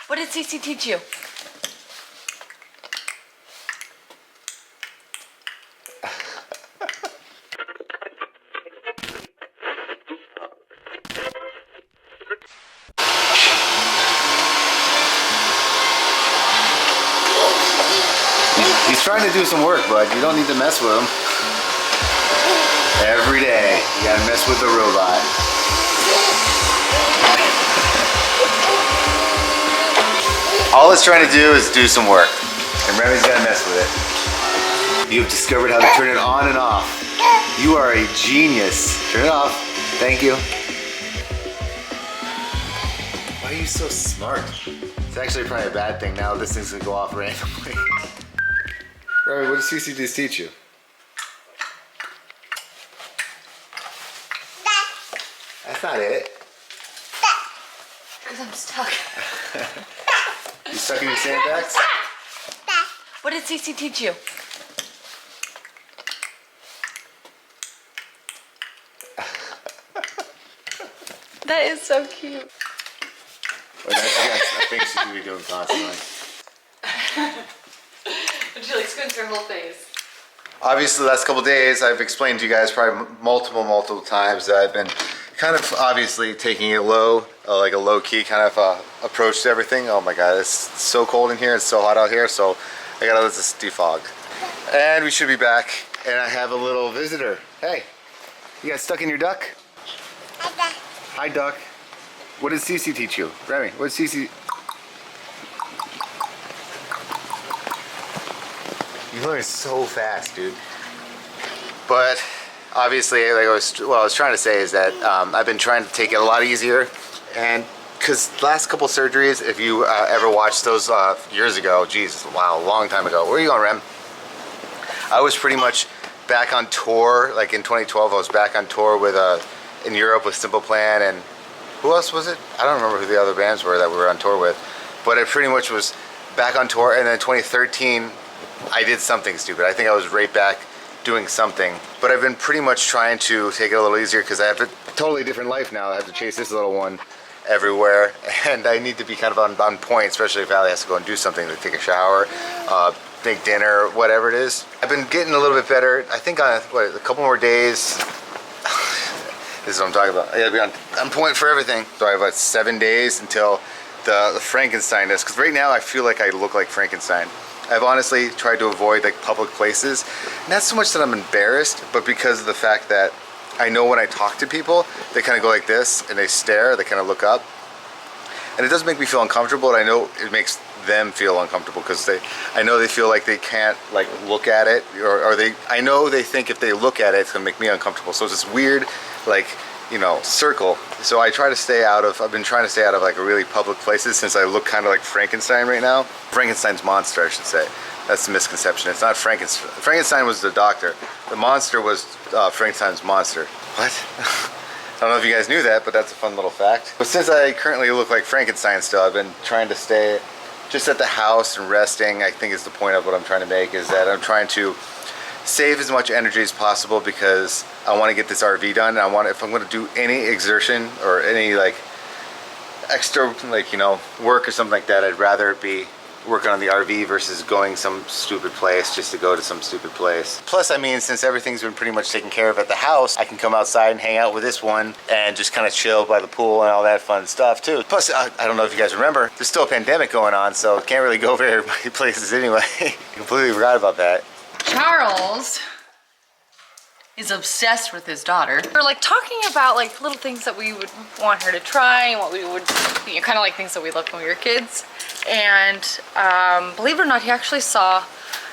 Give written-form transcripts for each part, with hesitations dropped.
What did CC teach you? He's trying to do some work, bud. You don't need to mess with him. Every day, you gotta mess with the robot. All it's trying to do is do some work, and Remy's gotta mess with it. You've discovered how to turn it on and off. You are a genius. Turn it off. Thank you. Why are you so smart? It's actually probably a bad thing now. This thing's gonna go off randomly. Remy, what did CC just teach you? That's not it. Because I'm stuck. You stuck in your sandbags? What did CC teach you? That is so cute. Well, I think she should be doing constantly. Would you like squint her whole face? Obviously, the last couple of days, I've explained to you guys probably multiple times that I've been kind of obviously taking it low, like a low-key kind of approach to everything. Oh my God, it's so cold in here. It's so hot out here, so I gotta let this defog. And we should be back, and I have a little visitor. Hey, you got stuck in your duck? Hi, duck. What did CC teach you? Remy, what did CC... You learn so fast, dude. But obviously, like what I was trying to say is that I've been trying to take it a lot easier, and because last couple surgeries, if you ever watched those years ago, geez, wow, a long time ago. Where are you going, Rem? I was pretty much back on tour, like in 2012. I was back on tour with in Europe with Simple Plan, and who else was it? I don't remember who the other bands were that we were on tour with, but it pretty much was back on tour. And then 2013. I did something stupid. I think I was right back doing something. But I've been pretty much trying to take it a little easier because I have a totally different life now. I have to chase this little one everywhere, and I need to be kind of on point, especially if Allie has to go and do something, like take a shower, make dinner, whatever it is. I've been getting a little bit better. I think on a couple more days. This is what I'm talking about. I gotta be on point for everything. So I have like 7 days until the Frankenstein is, because right now I feel like I look like Frankenstein. I've honestly tried to avoid like public places. Not so much that I'm embarrassed, but because of the fact that I know when I talk to people, they kind of go like this and they stare, they kind of look up. And it does make me feel uncomfortable, and I know it makes them feel uncomfortable because I know they feel like they can't like look at it, or I know they think if they look at it, it's gonna make me uncomfortable. So it's this weird, like, you know, circle. So I try to stay out of, I've been trying to stay out of like really public places since I look kind of like Frankenstein right now. Frankenstein's monster, I should say. That's the misconception. It's not Frankenstein. Frankenstein was the doctor. The monster was Frankenstein's monster. What? I don't know if you guys knew that, but that's a fun little fact. But since I currently look like Frankenstein still, I've been trying to stay just at the house and resting. I think is the point of what I'm trying to make, is that I'm trying to save as much energy as possible because I want to get this RV done. I want, if I'm going to do any exertion or any like extra, like, you know, work or something like that, I'd rather it be working on the RV versus going some stupid place just to go to some stupid place. Plus, I mean, since everything's been pretty much taken care of at the house, I can come outside and hang out with this one and just kind of chill by the pool and all that fun stuff too. Plus, I don't know if you guys remember, there's still a pandemic going on, so can't really go very many places anyway. Completely forgot about that. Charles is obsessed with his daughter. We're like talking about like little things that we would want her to try and what we would, you know, kind of like things that we loved when we were kids. And believe it or not, he actually saw,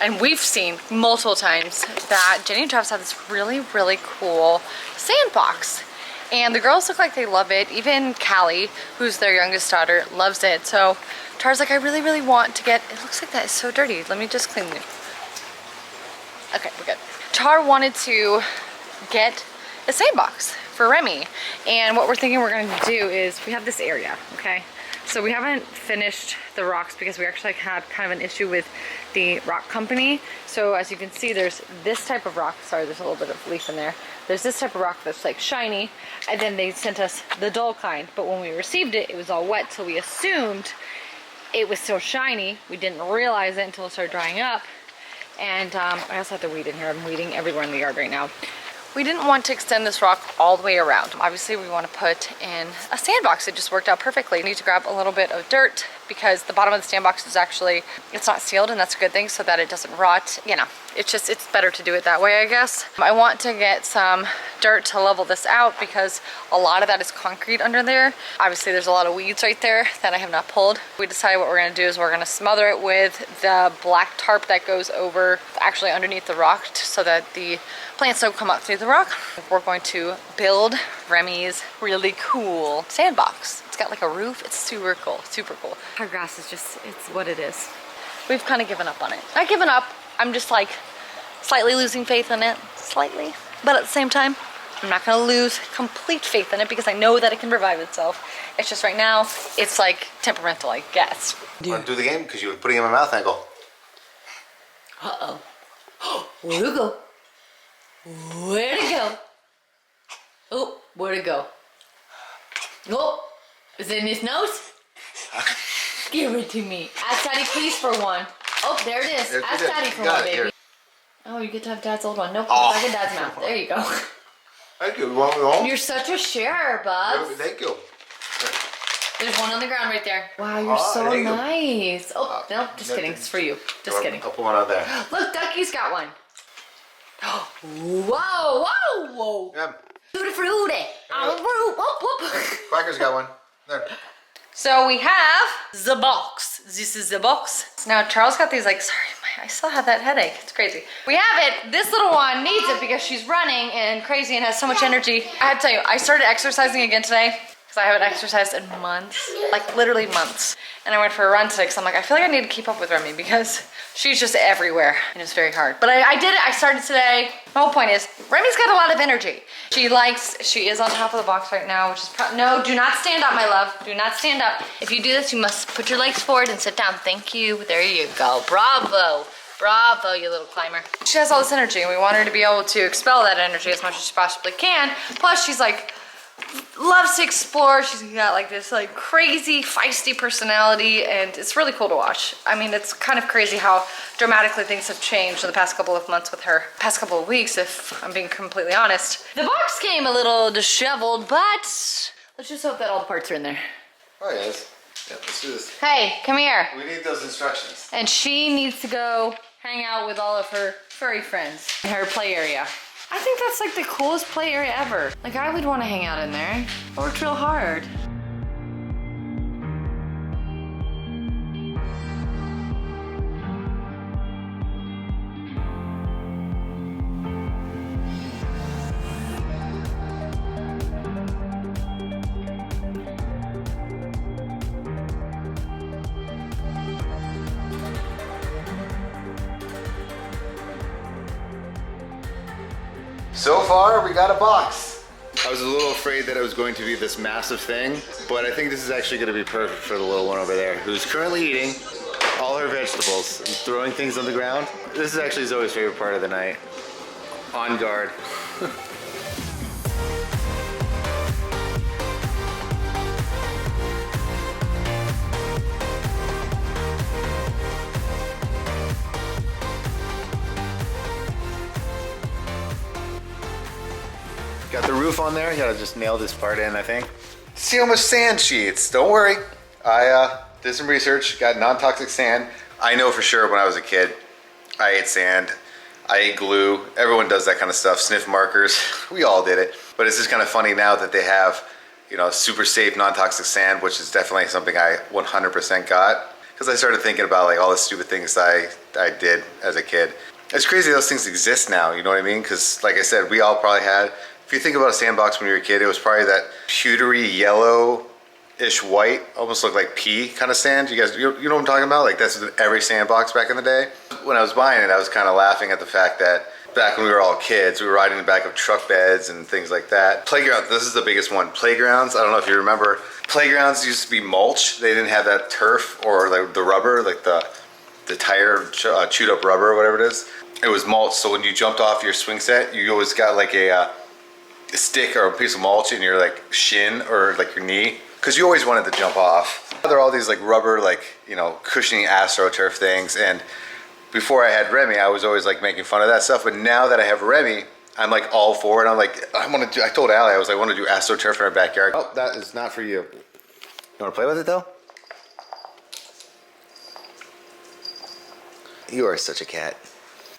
and we've seen multiple times, that Jenny and Travis have this really, really cool sandbox. And the girls look like they love it. Even Callie, who's their youngest daughter, loves it. So Tara's like, I really, really want to get, it looks like that is so dirty. Let me just clean it. Okay, we're good. Tar wanted to get a sandbox for Remy. And what we're thinking we're going to do is, we have this area, okay? So we haven't finished the rocks because we actually had kind of an issue with the rock company. So as you can see, there's this type of rock. Sorry, there's a little bit of leaf in there. There's this type of rock that's like shiny, and then they sent us the dull kind. But when we received it, it was all wet, so we assumed it was so shiny, we didn't realize it until it started drying up. And I also have to weed in here. I'm weeding everywhere in the yard right now. We didn't want to extend this rock all the way around. Obviously, we want to put in a sandbox. It just worked out perfectly. We need to grab a little bit of dirt because the bottom of the sandbox is actually, it's not sealed, and that's a good thing so that it doesn't rot. You know, it's better to do it that way, I guess. I want to get some dirt to level this out because a lot of that is concrete under there. Obviously, there's a lot of weeds right there that I have not pulled. We decided what we're gonna do is we're gonna smother it with the black tarp that goes over, actually underneath the rock, so that the plants don't come up through the rock. We're going to build Remy's really cool sandbox. It's got like a roof. It's super cool, super cool. Our grass is just, it's what it is. We've kind of given up on it. Not given up, I'm just like slightly losing faith in it, slightly. But at the same time, I'm not gonna lose complete faith in it because I know that it can revive itself. It's just right now, it's like temperamental, I guess. You want to do the game? Because you were putting it in my mouth angle. Uh-oh. Where'd it go? Where'd it go? Oh, where'd it go? Oh, is it in his nose? Give it to me. Ask Daddy please for one. Oh, there it is. Ask Daddy for one, baby. Here. Oh, you get to have Dad's old one. Nope, put it back in Dad's mouth. There you go. Thank you. You want me home? You're such a sharer, bud. Thank you. There's one on the ground right there. Wow, you're so nice. Oh, no, just kidding. It's for you. Just kidding. I'll put one on there. Look, Ducky's got one. Whoa, whoa, whoa. Yeah. Tutti frutti. Whoop, whoop. Quacker's got one. There. So we have the box. This is the box. Now Charles got these like, sorry, I still have that headache. It's crazy. We have it. This little one needs it because she's running and crazy and has so much energy. I have to tell you, I started exercising again today because I haven't exercised in months, like literally months. And I went for a run today because I'm like, I feel like I need to keep up with Remy because she's just everywhere and it's very hard. But I did it, I started today. My whole point is, Remy's got a lot of energy. She is on top of the box right now, which is, no, do not stand up, my love. Do not stand up. If you do this, you must put your legs forward and sit down. Thank you, there you go. Bravo, bravo, you little climber. She has all this energy and we want her to be able to expel that energy as much as she possibly can. Plus she's like, loves to explore. She's got like this like crazy feisty personality and it's really cool to watch. I mean, it's kind of crazy how dramatically things have changed in the past couple of months with her. Past couple of weeks, if I'm being completely honest. The box came a little disheveled, but let's just hope that all the parts are in there. Oh, yes. Yeah, let's do this. Hey, come here. We need those instructions. And she needs to go hang out with all of her furry friends in her play area. I think that's like the coolest play area ever. Like I would want to hang out in there. I worked real hard. So far, we got a box. I was a little afraid that it was going to be this massive thing, but I think this is actually going to be perfect for the little one over there, who's currently eating all her vegetables and throwing things on the ground. This is actually Zoe's favorite part of the night. On guard. Got the roof on there. You gotta just nail this part in, I think. See how much sand she eats. Don't worry. I did some research, got non-toxic sand. I know for sure when I was a kid, I ate sand, I ate glue. Everyone does that kind of stuff. Sniff markers. We all did it. But it's just kind of funny now that they have, you know, super safe non-toxic sand, which is definitely something I 100% got. Because I started thinking about like all the stupid things I did as a kid. It's crazy those things exist now, you know what I mean? Because like I said, we all probably had, if you think about a sandbox when you were a kid, it was probably that pewtery yellow-ish white, almost looked like pea kind of sand. You guys, you know what I'm talking about? Like that's every sandbox back in the day. When I was buying it, I was kind of laughing at the fact that back when we were all kids, we were riding in the back of truck beds and things like that. Playground, this is the biggest one. Playgrounds, I don't know if you remember, playgrounds used to be mulch. They didn't have that turf or like the rubber, like the tire chewed up rubber or whatever it is. It was mulch, so when you jumped off your swing set, you always got like a stick or a piece of mulch in your like shin or like your knee. because you always wanted to jump off. There are all these like rubber, like, you know, cushiony AstroTurf things, and before I had Remy, I was always like making fun of that stuff, but now that I have Remy, I'm like all for it. I'm like, I told Allie, I was like, I want to do AstroTurf in our backyard. Oh, that is not for you. You want to play with it though? You are such a cat.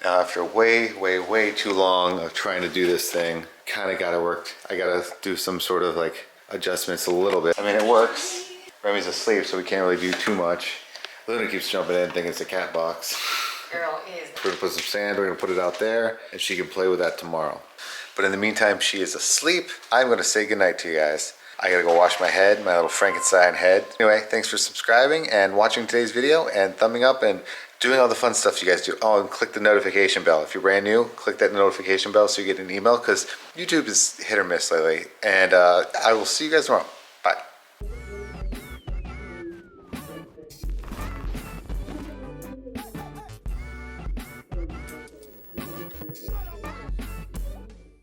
Now, after way too long of trying to do this thing, kind of got it worked. I got to do some sort of like adjustments a little bit. I mean, it works. Remy's asleep, so we can't really do too much. Luna keeps jumping in thinking it's a cat box. Girl is. We're gonna put some sand, we're gonna put it out there, and she can play with that tomorrow. But in the meantime, she is asleep. I'm gonna say goodnight to you guys. I gotta go wash my head, my little Frankenstein head. Anyway, thanks for subscribing and watching today's video and thumbing up and doing all the fun stuff you guys do. Oh, and click the notification bell. If you're brand new, click that notification bell so you get an email, because YouTube is hit or miss lately. And I will see you guys tomorrow. Bye.